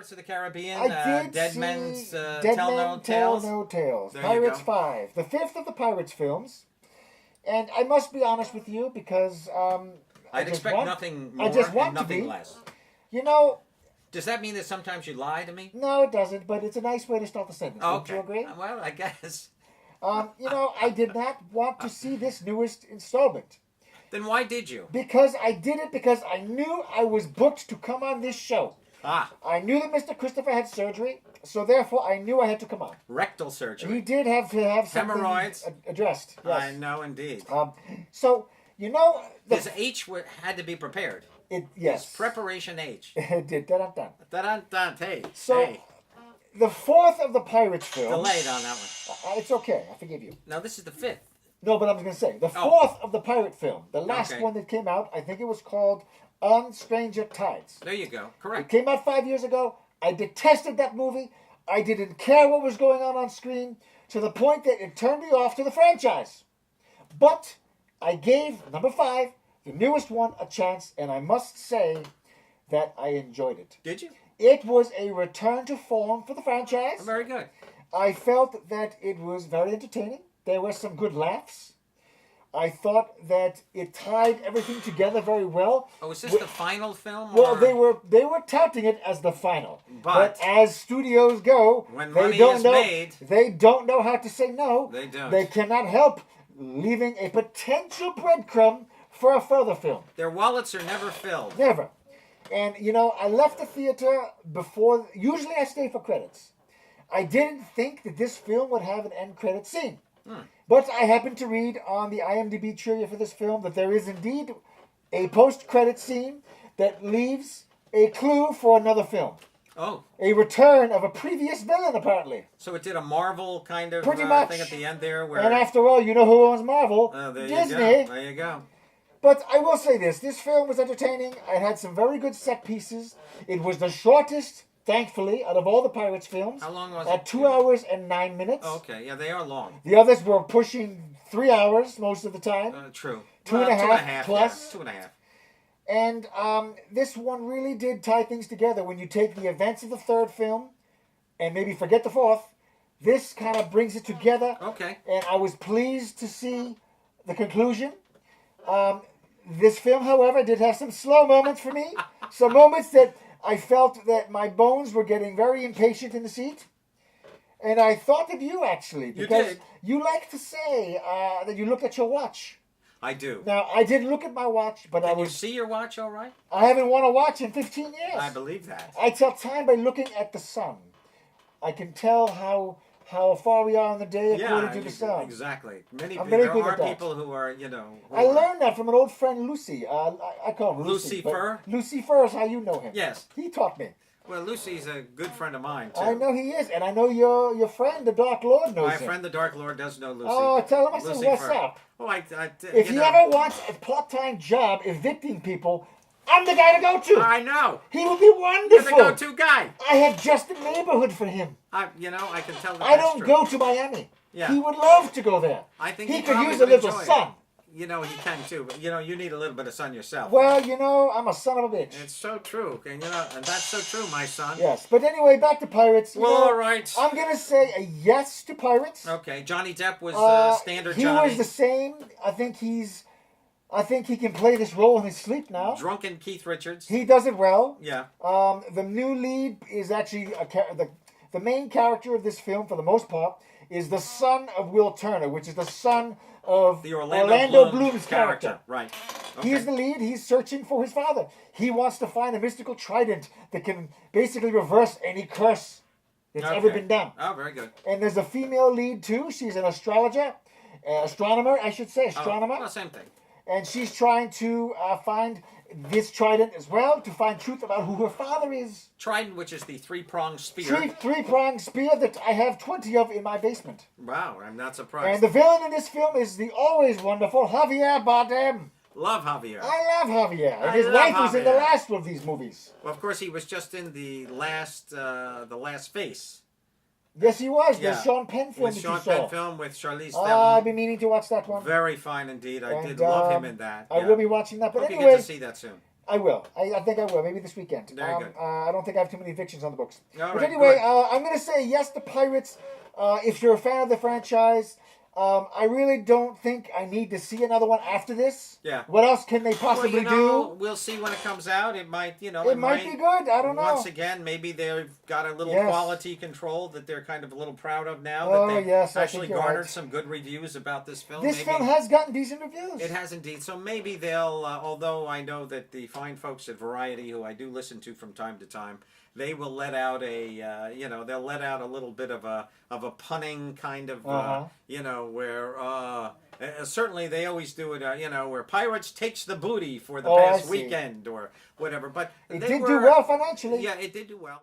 Pirates of the Caribbean. I did Dead see Men's Dead Tell Men No Tell Tales. No Tales. There you Pirates go. 5. The fifth of the Pirates films. And I must be honest with you because I'd expect nothing more I just want and to nothing be. less. You know, Does that mean that sometimes you lie to me? no, it doesn't, but it's a nice way to start the sentence. Oh, Wouldn't you agree? Well, I guess. You know, I did not want to see this newest installment. Then why did you? Because I did it because I knew I was booked to come on this show. Ah, I knew that Mr. Christopher had surgery, so therefore I knew I had to come on. rectal surgery. He did have to have something Hemorrhoids. addressed. Yes. I know, indeed. So, you know... His H had to be prepared. Yes. His preparation H. It did. Dun-dun-dun. Dun-dun-dun. Hey, So, hey. the fourth of the Pirates films... Delayed on that one. It's okay. I forgive you. No, this is the fifth. No, but I was going to say, the fourth of the pirate film, the last Okay. one that came out, I think it was called On Stranger Tides. There you go. It Correct. came out 5 years ago. I detested that movie. I didn't care what was going on screen to the point that it turned me off to the franchise. But I gave number 5, the newest one, a chance, and I must say that I enjoyed it. Did you? It was a return to form for the franchise. Very good. I felt that it was very entertaining. There were some good laughs. I thought that it tied everything together very well. Oh, is this the final film? Well, or- they were touting it as the final. But as studios go, when they money don't is know made- they don't know how to say no. They don't. They cannot help leaving a potential breadcrumb for a further film. Their wallets are never filled. Never. And you know, I left the theater before. Usually, I stay for credits. I didn't think that this film would have an end credit scene. But I happened to read on the IMDb trivia for this film that there is indeed a post-credit scene that leaves a clue for another film. Oh, A return of a previous villain, apparently. so it did a Marvel kind of Pretty much. thing at the end there, where And after all, you know who owns Marvel? there Disney. you go. There you go. But I will say this. This film was entertaining. It had some very good set pieces. It was the shortest, thankfully, out of all the Pirates films. How long was At it? 2 hours and 9 minutes. Oh, okay, yeah, they are long. The others were pushing 3 hours most of the time. True. Two and a half plus. Yeah, 2.5. And this one really did tie things together. When you take the events of the third film and maybe forget the fourth, this kind of brings it together. Okay. And I was pleased to see the conclusion. This film, however, did have some slow moments for me. Some moments that I felt that my bones were getting very impatient in the seat. And I thought of you, actually, because did. you like to say that you look at your watch. I do. Now, I didn't look at my watch, but Can you see your watch all right? I haven't worn a watch in 15 years. I believe that. I tell time by looking at the sun. I can tell how far we are in the day according to the sun. Exactly. I'm very There good are at that. people who are, you know. who I are- learned that from an old friend, Lucy. I call him Lucy. but Lucifer? Lucifer is how you know him. Yes. He taught me. Well, Lucy's a good friend of mine too. I know he is, and I know your friend, the Dark Lord, knows My him. friend, the Dark Lord, does know Lucy. Oh, tell him I said, Lucifer. what's up? Oh, If you he know, ever wants a part-time job evicting people, I'm the guy to go to. I know. He would be You're the wonderful. go-to guy. I have just a neighborhood for him. I can tell that I that's don't true. go to Miami. Yeah. He would love to go there. I think he he could probably use a would little enjoy it. sun. You know, he can too, but you need a little bit of sun yourself. Well, I'm a son of a bitch. It's so true, and and that's so true, my son. Yes, but anyway, back to Pirates. Well, all right. I'm gonna say a yes to Pirates. Okay, Johnny Depp was standard he Johnny. was the same. I think he can play this role in his sleep now. Drunken Keith Richards. He does it well. Yeah. The new lead is actually the main character of this film, for the most part, is the son of Will Turner, which is the son of The Orlando Bloom's character. Right. Okay. He's the lead. He's searching for his father. He wants to find a mystical trident that can basically reverse any curse that's ever been done. Oh, very good. And there's a female lead too. She's an astronomer, I should say, astronomer. Well, same thing. And she's trying to find this trident as well, to find truth about who her father is. Trident, which is the three-pronged spear. Three-pronged spear that I have 20 of in my basement. Wow, I'm not surprised. And the villain in this film is the always wonderful Javier Bardem. Love Javier. I love Javier. And I his love wife was in the Javier. last of these movies. Well, of course, he was just in the last Face. Yes, he was. Yeah. The Sean Penn film With that Sean you saw. Penn film with Charlize I've Theron. been meaning to watch that one. Very fine indeed. I And, did love him in that. I Yeah. will be watching that. But Hope you anyway, get to see that soon. I will. I think I will. Maybe this weekend. Very good. I don't think I have too many evictions on the books. All But right, anyway, good. I'm going to say yes to Pirates. If you're a fan of the franchise, I really don't think I need to see another one after this. Yeah. What else can they Well, possibly do? We'll see when it comes out. It might, It might be good. I don't know. Once again, maybe they've got a little quality control that they're kind of a little proud of now. Oh, that they yes, I actually think you're garnered right. some good reviews about this film. This film has gotten decent reviews. It has indeed. So maybe they'll, although I know that the fine folks at Variety, who I do listen to from time to time, they will let out they'll let out a little bit of a punning kind of, where certainly they always do it, where Pirates takes the booty for the past weekend or whatever. But it they did were, do well financially. Yeah, it did do well.